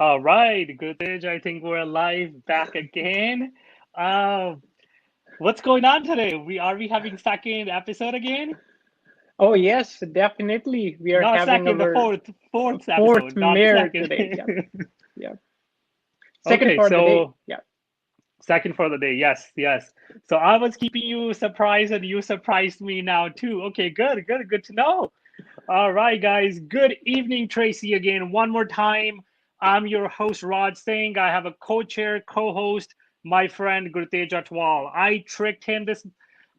All right, Gutej, I think we're live back again. Um, what's going on today? We having second episode again? Oh, yes, definitely. We are Not having second, the our fourth fourth episode, not mayor second. today. Yeah, yeah. Second Okay, for the day. so Yeah, second for the day. Yes, yes. So I was keeping you surprised, and you surprised me now too. Okay, good to know. All right, guys. Good evening, Tracy. Again, one more time. I'm your host, Raj Singh. I have a co-chair, co-host, my friend Gurtej Atwal. I tricked him this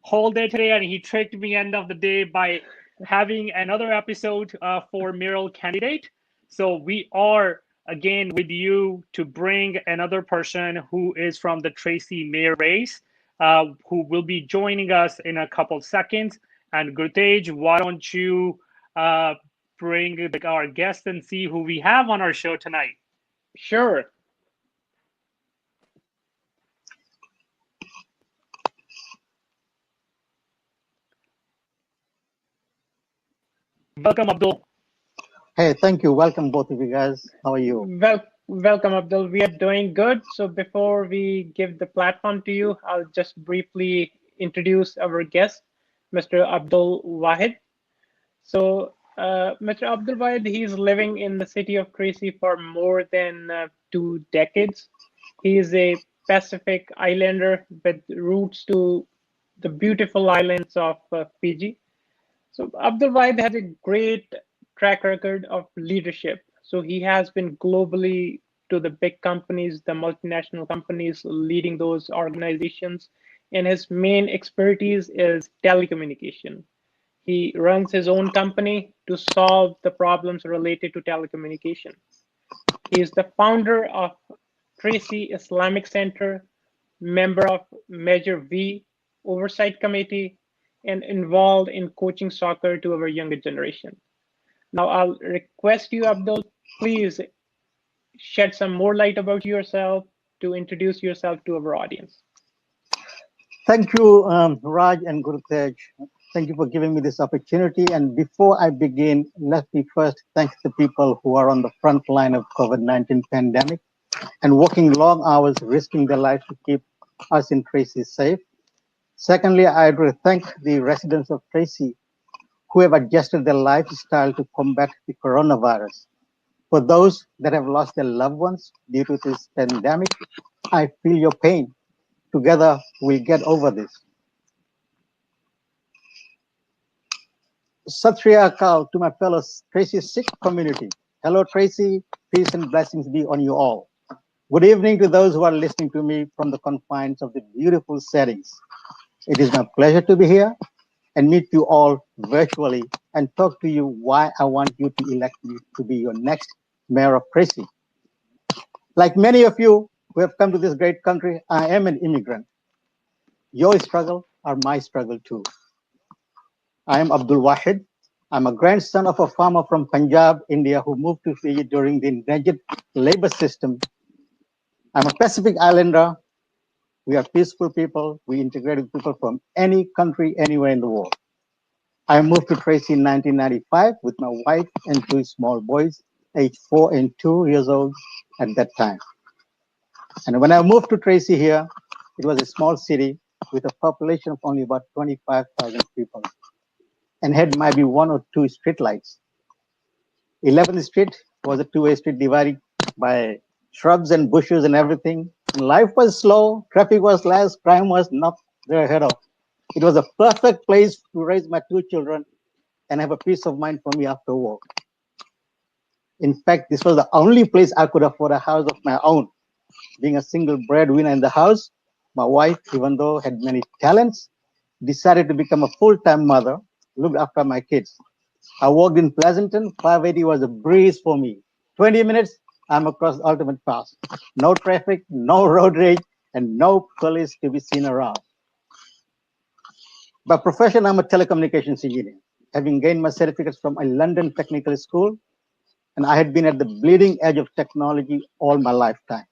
whole day today, and he tricked me end of the day by having another episode for mayoral candidate. So we are again with you to bring another person who is from the Tracy mayor race, who will be joining us in a couple seconds. And Gurtej, why don't you uh, bring our guest and see who we have on our show tonight? sure. Welcome, Abdul. Hey, thank you. Welcome, both of you guys. How are you? Welcome, Abdul. We are doing good. So before we give the platform to you, I'll just briefly introduce our guest, Mr. Abdul Wahid. So, Mr. Abdul Wahid, he's living in the city of Tracy for more than 2 decades. He is a Pacific Islander with roots to the beautiful islands of Fiji. So Abdul Wahid has a great track record of leadership. So he has been globally to the big companies, the multinational companies, leading those organizations. And his main expertise is telecommunication. He runs his own company to solve the problems related to telecommunication. He is the founder of Tracy Islamic Center, member of Measure V Oversight Committee, and involved in coaching soccer to our younger generation. Now, I'll request you, Abdul, please shed some more light about yourself to introduce yourself to our audience. Thank you, Raj and Gurutej. Thank you for giving me this opportunity. And before I begin, let me first thank the people who are on the front line of COVID-19 pandemic and working long hours, risking their lives to keep us in Tracy safe. Secondly, I'd really thank the residents of Tracy who have adjusted their lifestyle to combat the coronavirus. For those that have lost their loved ones due to this pandemic, I feel your pain. Together, we'll get over this. Sat Sri Akal to my fellow Tracy Sikh community. Hello, Tracy. Peace and blessings be on you all. Good evening to those who are listening to me from the confines of the beautiful settings. It is my pleasure to be here and meet you all virtually and talk to you why I want you to elect me to be your next mayor of Tracy. Like many of you who have come to this great country, I am an immigrant. Your struggle are my struggle too. I am Abdul Wahid. I'm a grandson of a farmer from Punjab, India, who moved to Fiji during the indentured labor system. I'm a Pacific Islander. We are peaceful people. We integrate with people from any country, anywhere in the world. I moved to Tracy in 1995 with my wife and two small boys, aged 4 and 2 years old at that time. And when I moved to Tracy here, it was a small city with a population of only about 25,000 people and had maybe one or two street lights. 11th Street was a two-way street divided by shrubs and bushes and everything. Life was slow, traffic was less, crime was not there ahead of. It was a perfect place to raise my two children and have a peace of mind for me after work. In fact, this was the only place I could afford a house of my own. Being a single breadwinner in the house, my wife, even though had many talents, decided to become a full-time mother, looked after my kids. I worked in Pleasanton. 580 was a breeze for me. 20 minutes, I'm across the ultimate pass. No traffic, no road rage, and no police to be seen around. By profession, I'm a telecommunications engineer, having gained my certificates from a London technical school, and I had been at the bleeding edge of technology all my lifetime.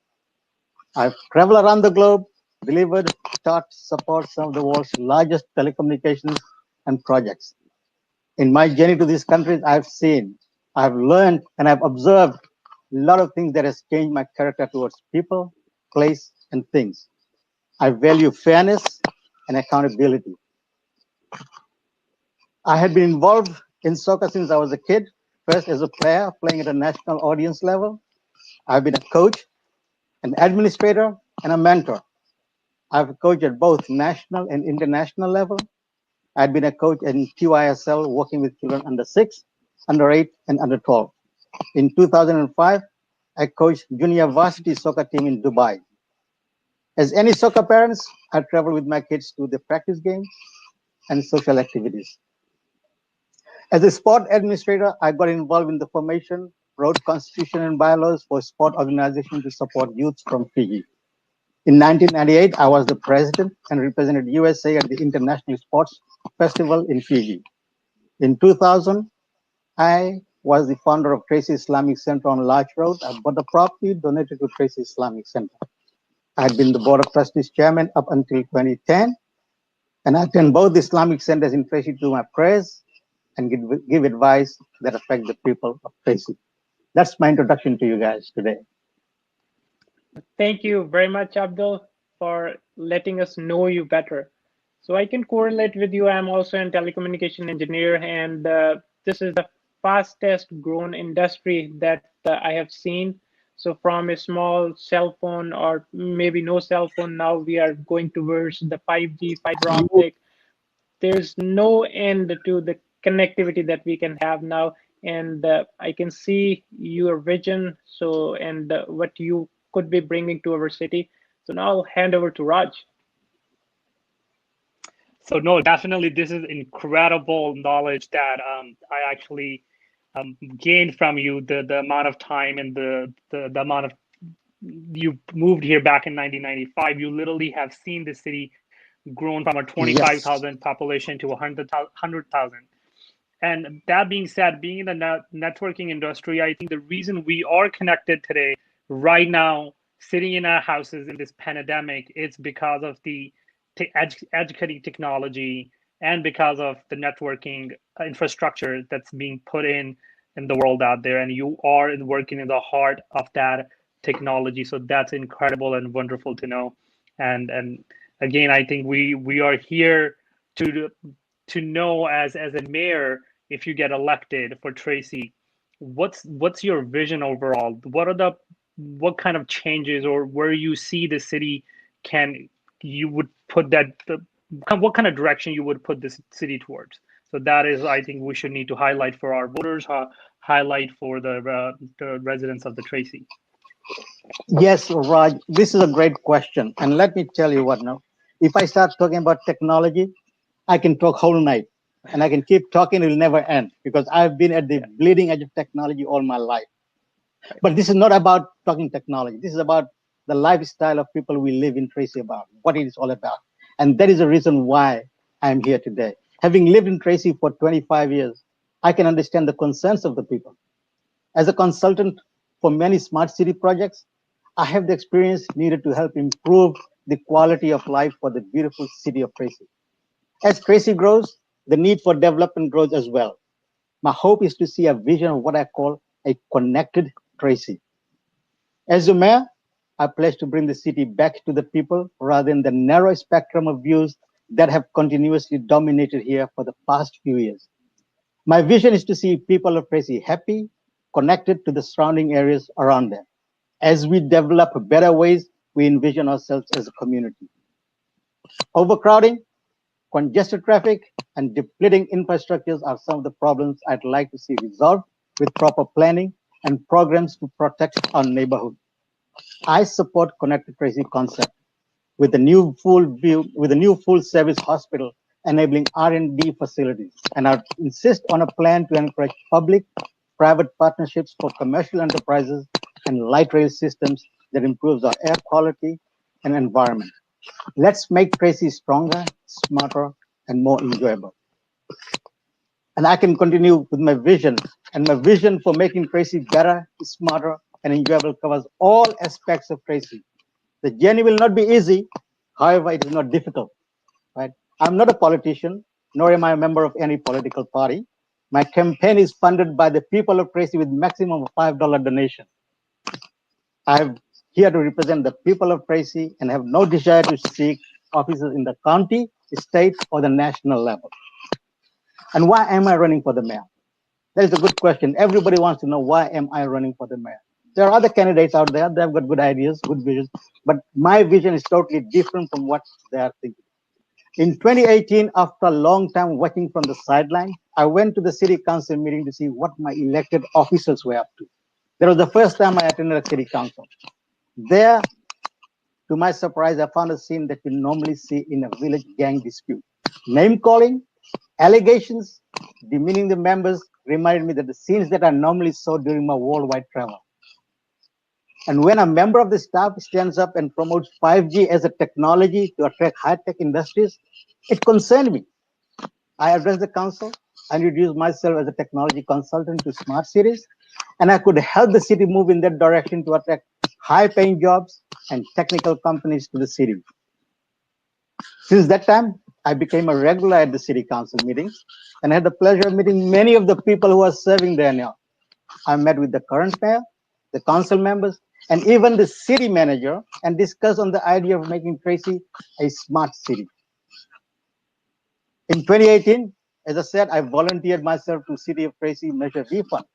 I've traveled around the globe, delivered, taught, support some of the world's largest telecommunications and projects. In my journey to these countries, I've seen, I've learned, and I've observed A lot of things that has changed my character towards people, place, and things. I value fairness and accountability. I had been involved in soccer since I was a kid, first as a player playing at a national audience level. I've been a coach, an administrator, and a mentor. I've coached at both national and international level. I'd been a coach in TYSL working with children under 6, under 8, and under 12. In 2005, I coached junior varsity soccer team in Dubai. As any soccer parents, I travel with my kids to the practice games and social activities. As a sport administrator, I got involved in the formation, wrote constitution and bylaws for sport organizations to support youths from Fiji. In 1998, I was the president and represented USA at the International Sports Festival in Fiji. In 2000, I was the founder of Tracy Islamic Center on Larch Road. I bought the property, donated to Tracy Islamic Center. I had been the board of trustees chairman up until 2010, and I attend both Islamic centers in Tracy to my prayers and give advice that affect the people of Tracy. That's my introduction to you guys today. Thank you very much, Abdul, for letting us know you better. So I can correlate with you. I'm also a telecommunication engineer, and this is the fastest grown industry that I have seen. So from a small cell phone or maybe no cell phone, now we are going towards the 5G fiber optic. There's no end to the connectivity that we can have now, and I can see your vision, so and what you could be bringing to our city. So now I'll hand over to Raj. So no, definitely this is incredible knowledge that I actually gained from you. The amount of time and the amount of you moved here back in 1995. You literally have seen the city grown from a Yes. 25,000 population to 100,000. And that being said, being in the networking industry, I think the reason we are connected today, right now, sitting in our houses in this pandemic, it's because of the educating technology and because of the networking infrastructure that's being put in the world out there. And you are working in the heart of that technology. So that's incredible and wonderful to know. And again, I think we are here to to know as a mayor, if you get elected for Tracy, what's your vision overall? What kind of changes or where you see the city can you would put that what kind of direction you would put this city towards? So that is, I think, we should need to highlight for our voters, highlight for the residents of the Tracy. Yes, Raj, this is a great question. And let me tell you what now. If I start talking about technology, I can talk whole night and I can keep talking, it will never end because I've been at the bleeding edge of technology all my life. But this is not about talking technology. This is about the lifestyle of people we live in Tracy about, what it is all about. And that is the reason why I'm here today. Having lived in Tracy for 25 years, I can understand the concerns of the people. As a consultant for many smart city projects, I have the experience needed to help improve the quality of life for the beautiful city of Tracy. As Tracy grows, the need for development grows as well. My hope is to see a vision of what I call a connected Tracy. As the mayor, I pledge to bring the city back to the people rather than the narrow spectrum of views that have continuously dominated here for the past few years. My vision is to see people of Tracy happy, connected to the surrounding areas around them. As we develop better ways, we envision ourselves as a community. Overcrowding, congested traffic, and depleting infrastructures are some of the problems I'd like to see resolved with proper planning and programs to protect our neighborhood. I support Connected Tracy concept with a new full service hospital enabling R&D facilities, and I insist on a plan to encourage public private partnerships for commercial enterprises and light rail systems that improves our air quality and environment. Let's make Tracy stronger, smarter, and more enjoyable. And I can continue with my vision. And my vision for making Tracy better, smarter, and enjoyable covers all aspects of Tracy. The journey will not be easy. However, it is not difficult. Right? I'm not a politician, nor am I a member of any political party. My campaign is funded by the people of Tracy with maximum of $5 donation. I'm here to represent the people of Tracy and have no desire to seek offices in the county, state, or the national level. And why am I running for the mayor? That is a good question. Everybody wants to know, why am I running for the mayor? There are other candidates out there. They've got good ideas, good visions, but my vision is totally different from what they are thinking. In 2018, after a long time watching from the sideline, I went to the city council meeting to see what my elected officers were up to. That was the first time I attended a city council. There, to my surprise, I found a scene that you normally see in a village gang dispute. Name calling, allegations, demeaning the members reminded me that the scenes that I normally saw during my worldwide travel. And when a member of the staff stands up and promotes 5G as a technology to attract high-tech industries, it concerned me. I addressed the council. I introduced myself as a technology consultant to smart cities, and I could help the city move in that direction to attract high-paying jobs and technical companies to the city. Since that time, I became a regular at the city council meetings and had the pleasure of meeting many of the people who are serving there now. I met with the current mayor, the council members, and even the city manager and discussed on the idea of making Tracy a smart city. In 2018, as I said, I volunteered myself to City of Tracy Measure V Fund,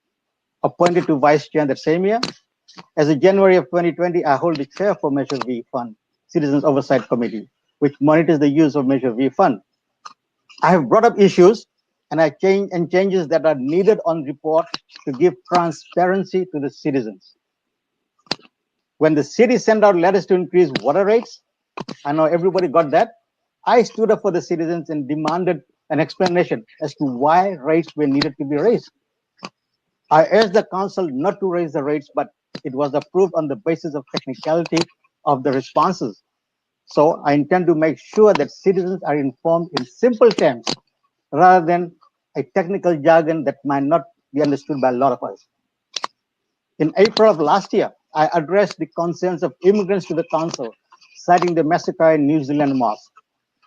appointed to vice chair that same year. As of January of 2020, I hold the chair for Measure V Fund, Citizens Oversight Committee, which monitors the use of Measure V Fund. I have brought up issues and changes that are needed on report to give transparency to the citizens. When the city sent out letters to increase water rates, I know everybody got that. I stood up for the citizens and demanded an explanation as to why rates were needed to be raised. I urged the council not to raise the rates, but it was approved on the basis of technicality of the responses. So I intend to make sure that citizens are informed in simple terms rather than a technical jargon that might not be understood by a lot of us. In April of last year, I addressed the concerns of immigrants to the council, citing the massacre in New Zealand mosque.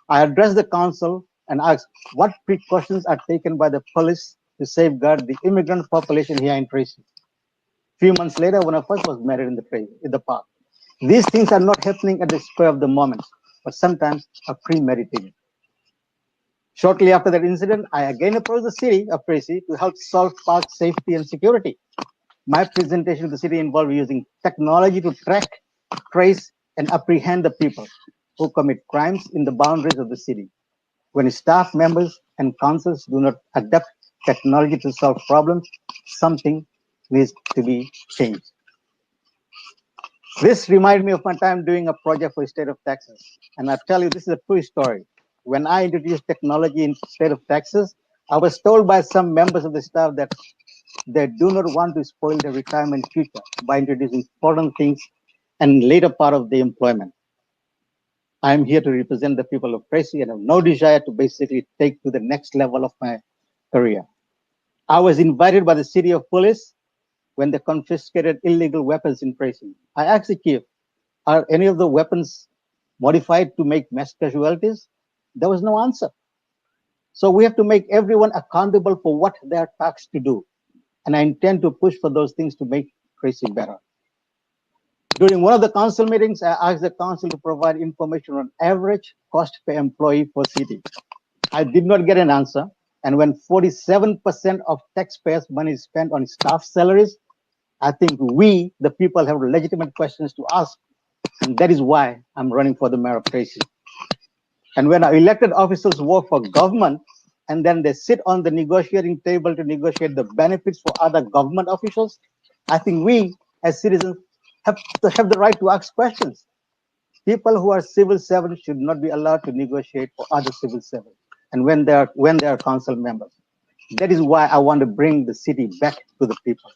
I addressed the council and asked what precautions are taken by the police to safeguard the immigrant population here in Tracy. A few months later, one of us was married in the park. These things are not happening at the spur of the moment, but sometimes are premeditated. Shortly after that incident, I again approached the city of Tracy to help solve park safety and security. My presentation to the city involved using technology to track, trace, and apprehend the people who commit crimes in the boundaries of the city. When staff members and councils do not adapt technology to solve problems, something needs to be changed. This reminded me of my time doing a project for the state of Texas. And I tell you, this is a true story. When I introduced technology in the state of Texas, I was told by some members of the staff that they do not want to spoil their retirement future by introducing foreign things and later part of the employment. I am here to represent the people of Tracy and have no desire to basically take to the next level of my career. I was invited by the city of police when they confiscated illegal weapons in Tracy. I asked the chief, are any of the weapons modified to make mass casualties? There was no answer. So we have to make everyone accountable for what they are tasked to do. And I intend to push for those things to make Tracy better. During one of the council meetings, I asked the council to provide information on average cost per employee per city. I did not get an answer. And when 47% of taxpayers' money is spent on staff salaries, I think we, the people, have legitimate questions to ask. And that is why I'm running for the mayor of Tracy. And when our elected officials work for government, and then they sit on the negotiating table to negotiate the benefits for other government officials, I think we, as citizens, have to have the right to ask questions. People who are civil servants should not be allowed to negotiate for other civil servants, and when they are council members. That is why I want to bring the city back to the people.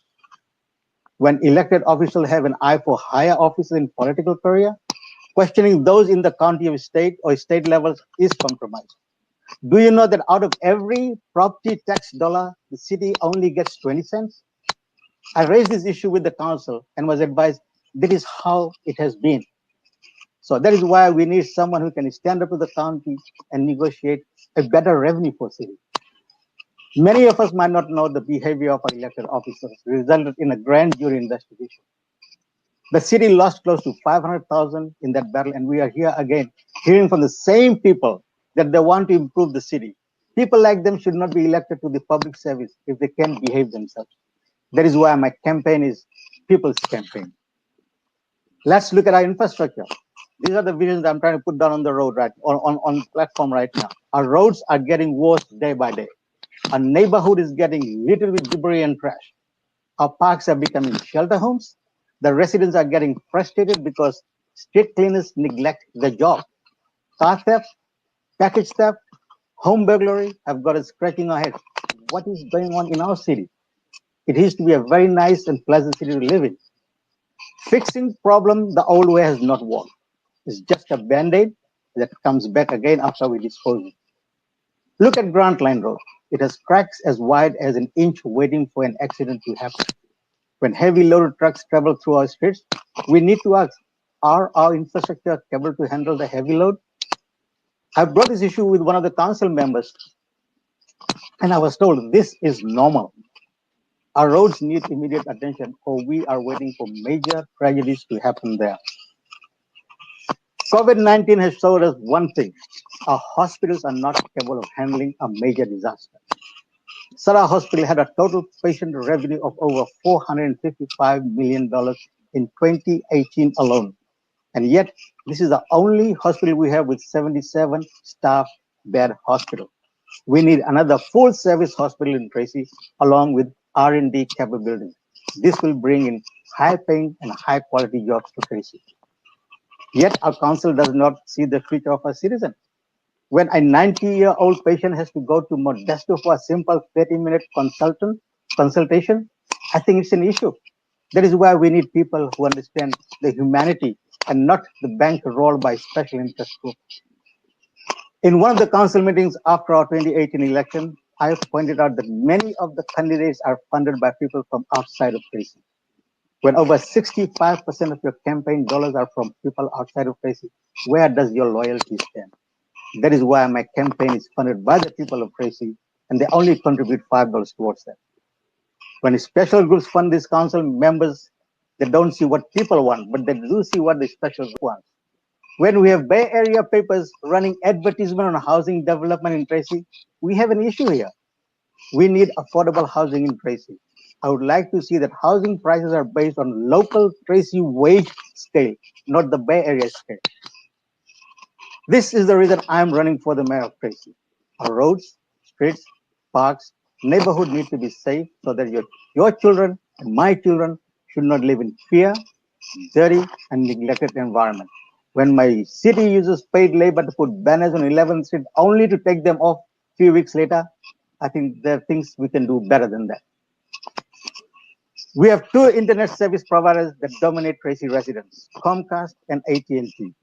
When elected officials have an eye for higher offices in political career, questioning those in the county or state levels is compromise. Do you know that out of every property tax dollar, the city only gets 20 cents? I raised this issue with the council and was advised that is how it has been. So that is why we need someone who can stand up to the county and negotiate a better revenue for city. Many of us might not know the behavior of our elected officers resulted in a grand jury investigation. The city lost close to 500,000 in that battle, and we are here again, hearing from the same people that they want to improve the city. People like them should not be elected to the public service if they can behave themselves. That is why my campaign is people's campaign. Let's look at our infrastructure. These are the visions that I'm trying to put down on the road right on platform right now. Our roads are getting worse day by day. Our neighborhood is getting littered with debris and trash. Our parks are becoming shelter homes. The residents are getting frustrated because street cleaners neglect their job. Car theft, package theft, home burglary have got us scratching our heads. What is going on in our city? It used to be a very nice and pleasant city to live in. Fixing problem the old way has not worked. It's just a band-aid that comes back again after we dispose it. Look at Grant Line Road. It has cracks as wide as an inch waiting for an accident to happen. When heavy loaded trucks travel through our streets, we need to ask, are our infrastructure able to handle the heavy load? I brought this issue with one of the council members, and I was told this is normal. Our roads need immediate attention, or we are waiting for major tragedies to happen there. COVID-19 has showed us one thing. Our hospitals are not capable of handling a major disaster. Sarah Hospital had a total patient revenue of over $455 million in 2018 alone. And yet, this is the only hospital we have with 77 staff bed hospital. We need another full service hospital in Tracy along with R&D capabilities. This will bring in high paying and high quality jobs to Tracy. Yet our council does not see the future of our citizens. When a 90-year-old patient has to go to Modesto for a simple 30-minute consultation, I think it's an issue. That is why we need people who understand the humanity and not the bank roll by special interest groups. In one of the council meetings after our 2018 election, I pointed out that many of the candidates are funded by people from outside of Tracy. When over 65% of your campaign dollars are from people outside of Tracy, where does your loyalty stand? That is why my campaign is funded by the people of Tracy, and they only contribute $5 towards that. When special groups fund these council members, they don't see what people want, but they do see what the special group wants. When we have Bay Area papers running advertisement on housing development in Tracy, we have an issue here. We need affordable housing in Tracy. I would like to see that housing prices are based on local Tracy wage scale, not the Bay Area scale. This is the reason I'm running for the mayor of Tracy. Our roads, streets, parks, neighborhood need to be safe so that your children and my children should not live in fear, dirty, and neglected environment. When my city uses paid labor to put banners on 11th Street only to take them off a few weeks later, I think there are things we can do better than that. We have two internet service providers that dominate Tracy residents, Comcast and AT&T,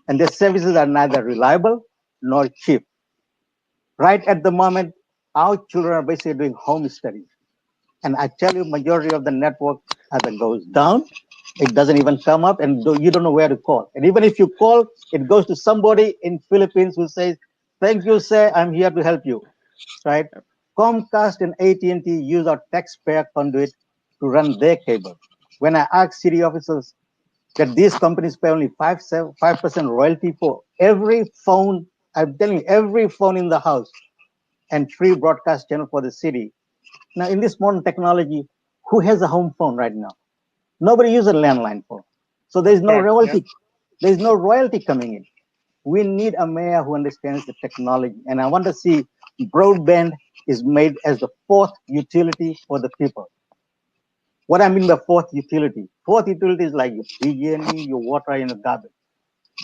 and their services are neither reliable nor cheap. Right at the moment, our children are basically doing home studies. And I tell you, majority of the network either goes down, it doesn't even come up, and you don't know where to call. And even if you call, it goes to somebody in Philippines who says, "Thank you, sir, I'm here to help you." Right? Comcast and AT&T use our taxpayer conduit to run their cable. When I ask city officers that these companies pay only 5% royalty for every phone, I'm telling you, every phone in the house, and free broadcast channel for the city. Now, in this modern technology, who has a home phone right now? Nobody uses a landline phone. So there's no Correct. royalty. Yeah. There's no royalty coming in. We need a mayor who understands the technology. And I want to see broadband is made as the fourth utility for the people. What I mean by fourth utility? Fourth utility is like your PG&E, your water, and your garbage.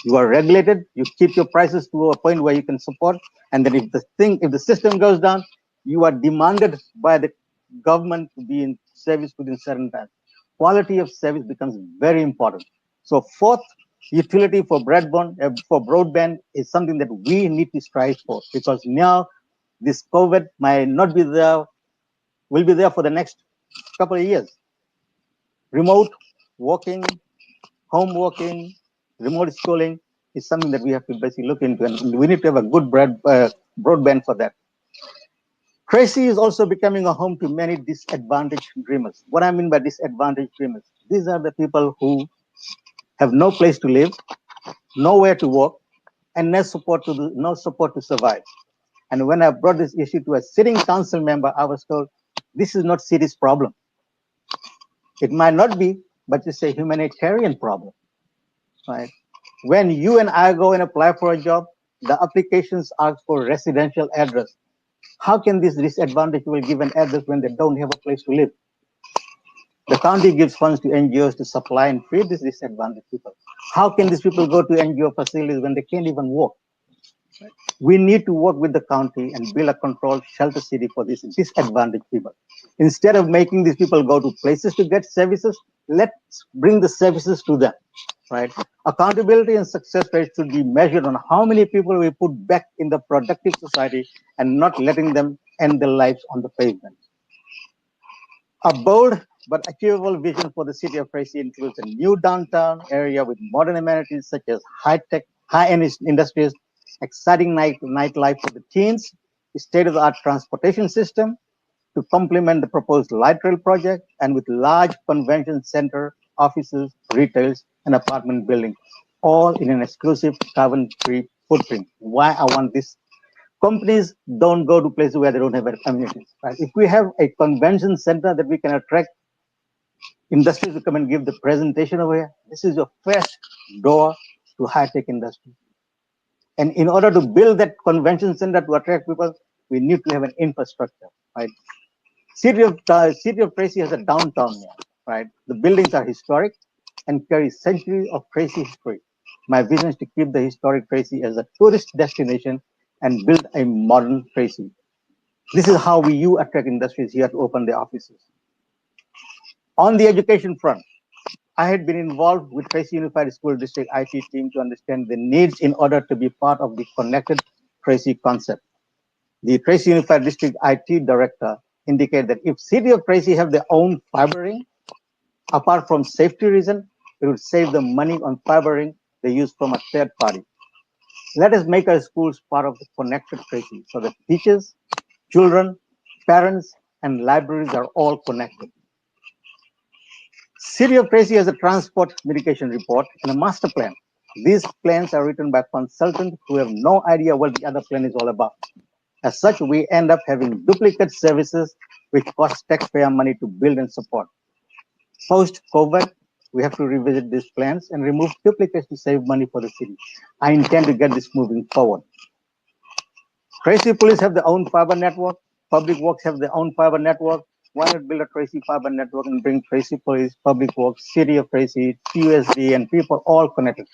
You are regulated. You keep your prices to a point where you can support. And then if the system goes down, you are demanded by the government to be in service within certain time. Quality of service becomes very important. So fourth utility for broadband is something that we need to strive for, because now this COVID might not be there, will be there for the next couple of years. Remote working, home working, remote schooling is something that we have to basically look into, and we need to have a good broadband for that. Tracy is also becoming a home to many disadvantaged dreamers. What I mean by disadvantaged dreamers, these are the people who have no place to live, nowhere to work, and no support to survive. And when I brought this issue to a sitting council member, I was told, this is not city's problem. It might not be, but it's a humanitarian problem, right? When you and I go and apply for a job, the applications ask for residential address. How can these disadvantaged people give an address when they don't have a place to live? The county gives funds to NGOs to supply and feed these disadvantaged people. How can these people go to NGO facilities when they can't even walk? We need to work with the county and build a controlled shelter city for these disadvantaged people. Instead of making these people go to places to get services, let's bring the services to them, right? Accountability and success rates should be measured on how many people we put back in the productive society and not letting them end their lives on the pavement. A bold but achievable vision for the city of Tracy includes a new downtown area with modern amenities such as high-tech, high-end industries, exciting nightlife for the teens, state-of-the-art transportation system to complement the proposed light rail project, and with large convention center, offices, retails, and apartment buildings, all in an exclusive carbon-free footprint. Why I want this? Companies don't go to places where they don't have amenities. Right? If we have a convention center that we can attract industries to come and give the presentation over here, this is your first door to high-tech industry. And in order to build that convention center to attract people, we need to have an infrastructure, right? City of Tracy has a downtown here, right? The buildings are historic and carry centuries of Tracy history. My vision is to keep the historic Tracy as a tourist destination and build a modern Tracy. This is how you attract industries here to open their offices. On the education front, I had been involved with Tracy Unified School District IT team to understand the needs in order to be part of the connected Tracy concept. The Tracy Unified District IT director indicated that if City of Tracy have their own fiber ring, apart from safety reason, it would save them money on fiber ring they use from a third party. Let us make our schools part of the connected Tracy so that teachers, children, parents, and libraries are all connected. City of Tracy has a transport mitigation report and a master plan. These plans are written by consultants who have no idea what the other plan is all about. As such, we end up having duplicate services which cost taxpayer money to build and support. Post-COVID, we have to revisit these plans and remove duplicates to save money for the city. I intend to get this moving forward. Tracy Police have their own fiber network. Public Works have their own fiber network. Why not build a Tracy fiber network and bring Tracy Police, Public Works, City of Tracy, TUSD, and people all connected?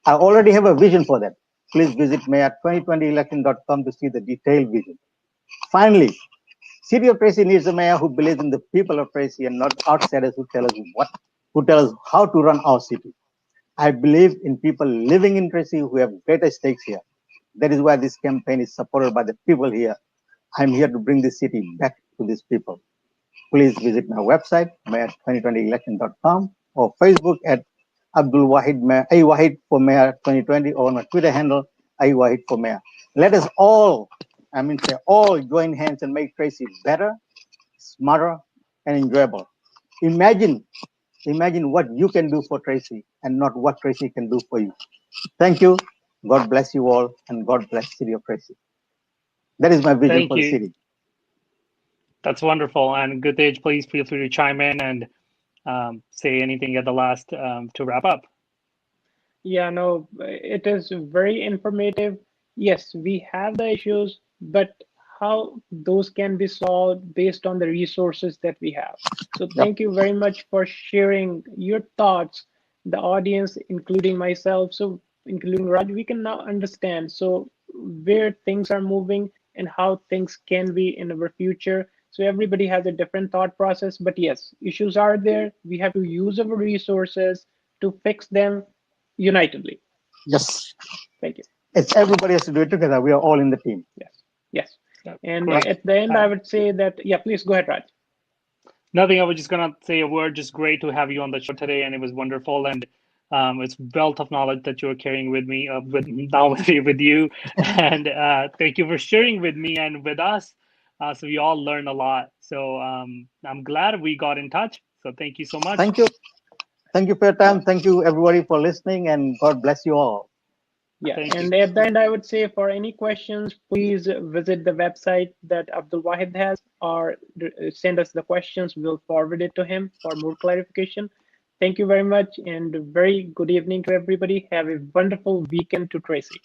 I already have a vision for that. Please visit mayor2020election.com to see the detailed vision. Finally, City of Tracy needs a mayor who believes in the people of Tracy and not outsiders who tell us how to run our city. I believe in people living in Tracy who have greater stakes here. That is why this campaign is supported by the people here. I'm here to bring this city back to these people. Please visit my website, mayor2020election.com, or Facebook at Abdul Wahid, A Wahid for Mayor 2020, or my Twitter handle, A Wahid for Mayor. Let us all, all join hands and make Tracy better, smarter, and enjoyable. Imagine what you can do for Tracy and not what Tracy can do for you. Thank you. God bless you all, and God bless City of Tracy. That is my vision Thank for the you. city. That's wonderful. And good age, please feel free to chime in and say anything at the last to wrap up. Yeah, no, it is very informative. Yes, we have the issues, but how those can be solved based on the resources that we have. So Yep. thank you very much for sharing your thoughts, the audience, including myself. So including Raj, we can now understand so where things are moving and how things can be in our future. So everybody has a different thought process, but yes, issues are there. We have to use our resources to fix them unitedly. Yes. Thank you. It's everybody has to do it together. We are all in the team. Yes. Yes. Yeah, And great. at the end, I would say that, yeah, please go ahead, Raj. Nothing. I was just gonna say a word. Just great to have you on the show today, and it was wonderful. And it's wealth of knowledge that you're carrying with me, with now with you. And thank you for sharing with me and with us. So we all learned a lot. So I'm glad we got in touch. So thank you so much. Thank you. Thank you for your time. Thank you, everybody, for listening, and God bless you all. Yeah, Thank you. and at the end, I would say for any questions, please visit the website that Abdul Wahid has, or send us the questions. We'll forward it to him for more clarification. Thank you very much, and very good evening to everybody. Have a wonderful weekend to Tracy.